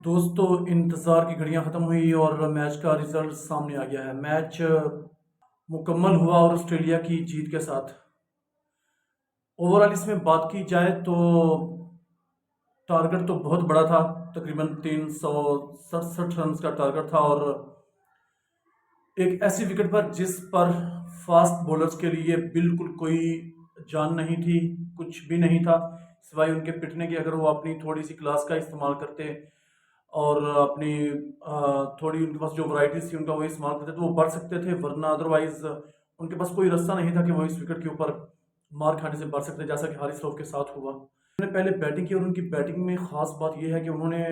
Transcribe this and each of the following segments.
दोस्तों इंतज़ार की घड़ियां ख़त्म हुई और मैच का रिज़ल्ट सामने आ गया है। मैच मुकम्मल हुआ और ऑस्ट्रेलिया की जीत के साथ। ओवरऑल इसमें बात की जाए तो टारगेट तो बहुत बड़ा था। तकरीबन 367 रन का टारगेट था और एक ऐसी विकेट पर जिस पर फास्ट बॉलर्स के लिए बिल्कुल कोई जान नहीं थी, कुछ भी नहीं था सिवाय उनके पिटने की। अगर वो अपनी थोड़ी सी क्लास का इस्तेमाल करते और अपनी थोड़ी उनके पास जो वैरायटीज थी उनका वो इस्तेमाल करते तो वो बढ़ सकते थे, वरना अदरवाइज उनके पास कोई रास्ता नहीं था कि वो इस विकेट के ऊपर मार खाने से बढ़ सकते, जैसा कि हारिस रऊफ के साथ हुआ। उन्होंने पहले बैटिंग की और उनकी बैटिंग में खास बात यह है कि उन्होंने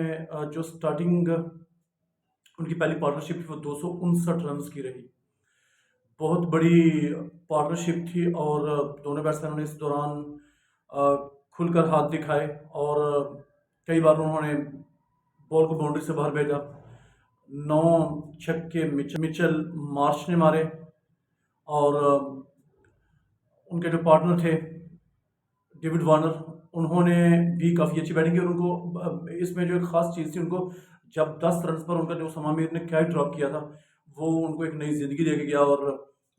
जो स्टार्टिंग उनकी पहली पार्टनरशिप थी वो 259 रन की रही। बहुत बड़ी पार्टनरशिप थी और दोनों बैट्समैनों ने इस दौरान अ, खुलकर हाथ दिखाए और कई बार उन्होंने बॉल को बाउंड्री से बाहर भेजा। 9 छक्के मिचेल मार्श ने मारे और उनके जो पार्टनर थे डेविड वार्नर, उन्होंने भी काफ़ी अच्छी बैटिंग की। और उनको इसमें जो एक ख़ास चीज़ थी, उनको जब 10 रन पर उनका जो शमा मीर ने कैच ड्रॉप किया था वो उनको एक नई ज़िंदगी दे के गया और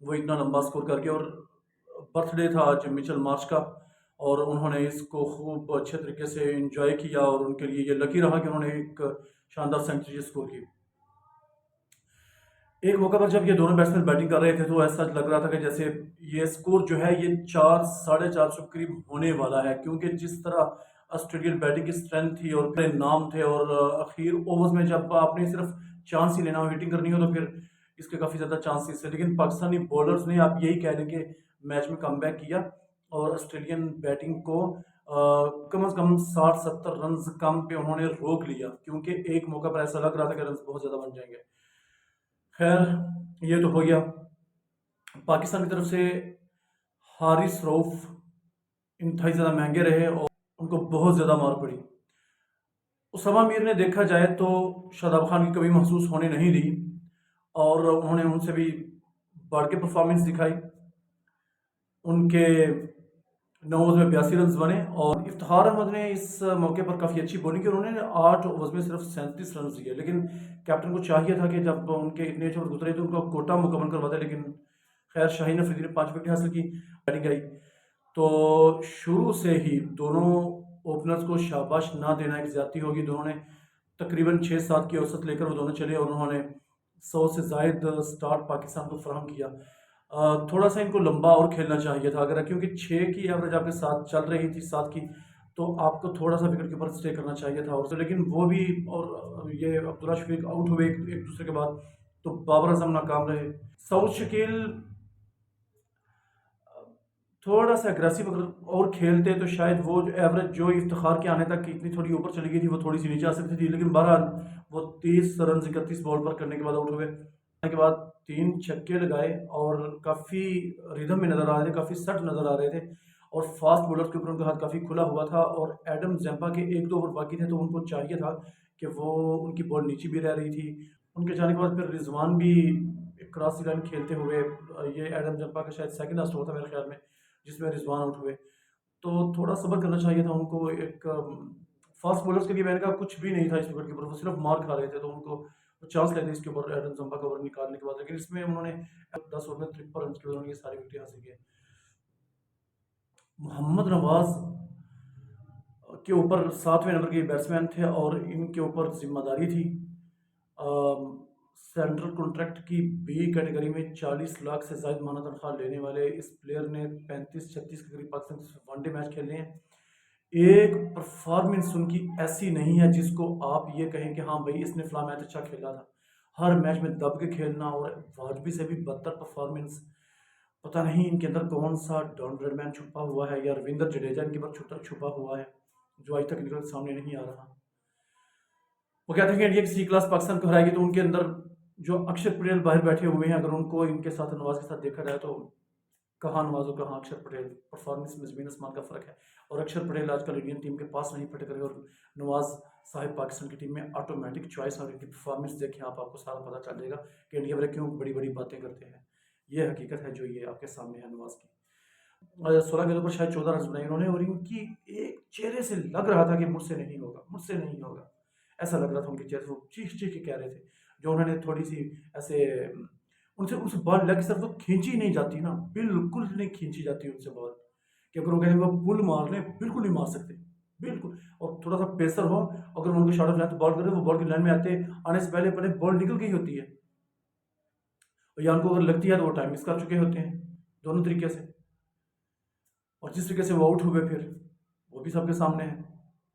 वो इतना लंबा स्कोर करके। और बर्थडे था आज मिचेल मार्श का और उन्होंने इसको खूब अच्छे तरीके से एंजॉय किया और उनके लिए ये लकी रहा कि उन्होंने एक शानदार सेंचुरी स्कोर की। एक मौका पर जब ये दोनों बैट्समैन बैटिंग कर रहे थे तो ऐसा लग रहा था कि जैसे ये स्कोर जो है ये 400-450 के करीब होने वाला है, क्योंकि जिस तरह ऑस्ट्रेलियन बैटिंग की स्ट्रेंथ थी और बड़े नाम थे और आखिर ओवर्स में जब आपने सिर्फ चांस ही लेना हो, हिटिंग करनी हो, तो फिर इसके काफ़ी ज़्यादा चांसेस है। लेकिन पाकिस्तानी बॉलर्स ने, आप यही कह दें कि मैच में कमबैक किया और ऑस्ट्रेलियन बैटिंग को कम अज़ कम 60-70 रन कम पे उन्होंने रोक लिया, क्योंकि एक मौका पर ऐसा लग रहा था कि रन बहुत ज़्यादा बन जाएंगे। खैर ये तो हो गया। पाकिस्तान की तरफ से हारिस रऊफ इंतहाई ज़्यादा महंगे रहे और उनको बहुत ज़्यादा मार पड़ी। उसामा मीर ने, देखा जाए तो शादाब खान की कमी महसूस होने नहीं दी और उन्होंने उनसे भी बढ़ के परफॉर्मेंस दिखाई। उनके 9 ओवर में 82 रन बने और इफ्तिखार अहमद ने इस मौके पर काफ़ी अच्छी बॉलिंग की। उन्होंने 8 ओवर में सिर्फ 37 रन दिए, लेकिन कैप्टन को चाहिए था कि जब उनके इतने ओवर गुजरे तो उनका कोटा मुकम्मल करवाते। लेकिन खैर शाहीन अफरीदी ने 5 विकेट हासिल की, बैटिंग आई। तो शुरू से ही दोनों ओपनर्स को शाबाश ना देना एक ज्यादती होगी। दोनों ने तकरीबन 6-7 की औसत लेकर वो दोनों चले और उन्होंने 100 से जायद स्टार्ट पाकिस्तान को फराहम किया। थोड़ा सा इनको लंबा और खेलना चाहिए था, अगर क्योंकि 6 की एवरेज आपके साथ चल रही थी, 7 की, तो आपको थोड़ा सा विकेट के ऊपर स्टे करना चाहिए था। और तो लेकिन वो भी, और ये अब्दुल्ला शफीक आउट हुए एक दूसरे के बाद, तो बाबर आजम नाकाम रहे। सऊद शकील थोड़ा सा एग्रेसिव अगर और खेलते तो शायद वो जो एवरेज जो इफ्तिखार के आने तक इतनी थोड़ी ऊपर चली गई थी वो थोड़ी सी नीचे आ सकती थी। लेकिन बहरहाल वो 30 रन 31 बॉल पर करने के बाद आउट हुए। के बाद 3 छक्के लगाए और काफ़ी रिदम में नज़र आ रहे थे, काफ़ी सेट नज़र आ रहे थे और फास्ट बॉलर्स के ऊपर उनका हाथ काफ़ी खुला हुआ था। और एडम जैम्पा के 1-2 ओवर बाकी थे तो उनको चाहिए था कि वो, उनकी बॉल नीचे भी रह रही थी। उनके जाने के बाद फिर रिजवान भी क्रॉस लाइन खेलते हुए, ये एडम जम्पा का शायद सेकंड लास्ट ओवर था मेरे ख्याल में, जिसमें रिजवान आउट हुए। तो थोड़ा सब्र करना चाहिए था उनको। एक फास्ट बॉलर्स के लिए मैंने कहा कुछ भी नहीं था इस विकेट के ऊपर, वो सिर्फ मार खा रहे थे, तो उनको चांस लेते इसके ऊपर एडम जम्पा का ओवर निकालने के बाद। लेकिन इसमें उन्होंने 10 ओवर में 53 रन के उन्होंने ये सारी विकेट हासिल की। मोहम्मद नवाज के ऊपर 7वें नंबर के बैट्समैन थे और इनके ऊपर जिम्मेदारी थी सेंट्रल कॉन्ट्रैक्ट की बी कैटेगरी में 40 लाख से ज़ायद माना तनख्वाह लेने वाले इस प्लेयर ने 35-36 के करीब पाकिस्तान से वनडे मैच खेले हैं। एक परफॉर्मेंस उनकी ऐसी नहीं है जिसको आप ये कहें कि हाँ भाई इसने फला मैच अच्छा खेला था। हर मैच में दब के खेलना और वाजबी से भी बदतर परफॉर्मेंस। पता नहीं इनके अंदर कौन सा डॉन ब्रैडमैन छुपा हुआ है या रविंदर जडेजा इनके अंदर छुपा हुआ है जो आज तक निकल के सामने नहीं आ रहा। वो कहते हैं कि इंडिया की सी क्लास पाकिस्तान को हराएगी, तो उनके अंदर जो अक्षर पटेल बाहर बैठे हुए हैं, अगर उनको इनके साथ नवाज के साथ देखा जाए तो कहाँ नवाज और कहाँ अक्षर पटेल, परफॉर्मेंस में ज़मीन आसमान का फ़र्क है। और अक्षर पटेल आजकल इंडियन टीम के पास नहीं फटे करे और नवाज साहिब पाकिस्तान की टीम में ऑटोमेटिक चॉइस। और इनकी परफॉर्मेंस देखें आप, आपको सारा पता चल जाएगा कि इंडिया वाले क्यों बड़ी बड़ी बातें करते हैं। ये हकीकत है जो ये आपके सामने है नवाज की। 16 गेंदों पर शायद 14 रन बनाए इन्होंने और इनकी एक चेहरे से लग रहा था कि मुझसे नहीं होगा, मुझसे नहीं होगा। ऐसा लग रहा था उनके चेहरे से, वो चीख चीख के कह रहे थे। जो उन्होंने थोड़ी सी ऐसे उनसे उनसे बॉल लेग की तरफ तो खींची नहीं जाती ना, बिल्कुल नहीं खींची जाती उनसे बॉल, कि अगर वो कहें वो पुल मार लें, बिल्कुल नहीं मार सकते, बिल्कुल। और थोड़ा सा पेसर हो, अगर उनको शॉट ऑफ लेंथ बॉल करे, वो बॉल की लाइन में आने से पहले पहले बॉल निकल गई होती है, या उनको अगर लगती है तो वो टाइम मिस कर चुके होते हैं, दोनों तरीके से। और जिस तरीके से वो आउट हुए फिर, वो भी सबके सामने है।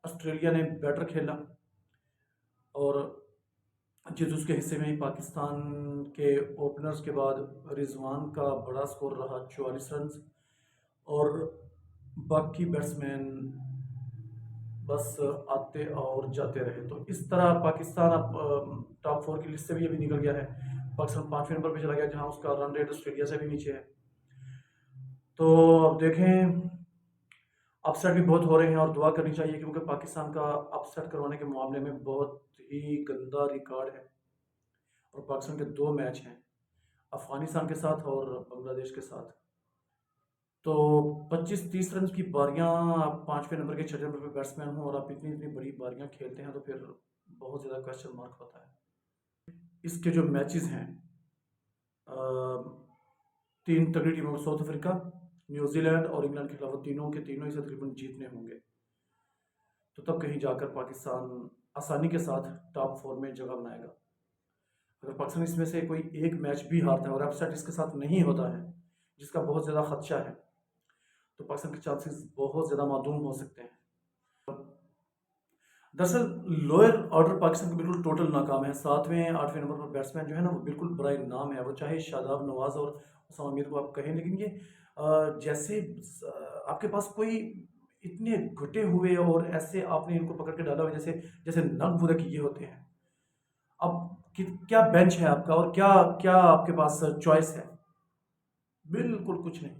ऑस्ट्रेलिया ने बेटर खेला और जिस उसके हिस्से में ही पाकिस्तान के ओपनर्स के बाद रिजवान का बड़ा स्कोर रहा 44 रन, और बाकी बैट्समैन बस आते और जाते रहे। तो इस तरह पाकिस्तान अब टॉप 4 की लिस्ट से भी अभी निकल गया है। पाकिस्तान 5वें नंबर पे चला गया, जहां उसका रन रेट ऑस्ट्रेलिया से भी नीचे है। तो अब देखें, अपसेट भी बहुत हो रहे हैं और दुआ करनी चाहिए, क्योंकि पाकिस्तान का अपसेट करवाने के मामले में बहुत ही गंदा रिकॉर्ड है। और पाकिस्तान के 2 मैच हैं, अफगानिस्तान के साथ और बांग्लादेश के साथ। तो 25-30 रन की बारियां, आप 5वें नंबर के 6वें नंबर पे बैट्समैन हो और आप इतनी इतनी बड़ी बारियां खेलते हैं, तो फिर बहुत ज़्यादा क्वेश्चन मार्क होता है। इसके जो मैचेस हैं, 3 तगड़ी टीमों, साउथ अफ्रीका, न्यूजीलैंड और इंग्लैंड के खिलाफ, तीनों के तीनों ही से तकरीबन जीतने होंगे। तो तब कहीं जाकर पाकिस्तान आसानी के साथ टॉप 4 में जगह बनाएगा। अगर पाकिस्तान इसमें से कोई एक मैच भी हारता है और अपसेट इसके साथ नहीं होता है, जिसका बहुत ज़्यादा खदशा है, तो पाकिस्तान के चांसेस बहुत ज़्यादा मादूम हो सकते हैं। दरअसल लोअर ऑर्डर पाकिस्तान का बिल्कुल टोटल नाकाम है। 7वें 8वें नंबर पर बैट्समैन जो है ना, वो बिल्कुल बराए नाम है। वो चाहे शादाब नवाज और उसामा मीर को आप कहें, लेकिन ये जैसे आपके पास कोई इतने घुटे हुए और ऐसे आपने इनको पकड़ के डाला हुआ, जैसे जैसे नग बुदक ये होते हैं। अब क्या बेंच है आपका, और क्या क्या आपके पास चॉइस है? बिल्कुल कुछ नहीं।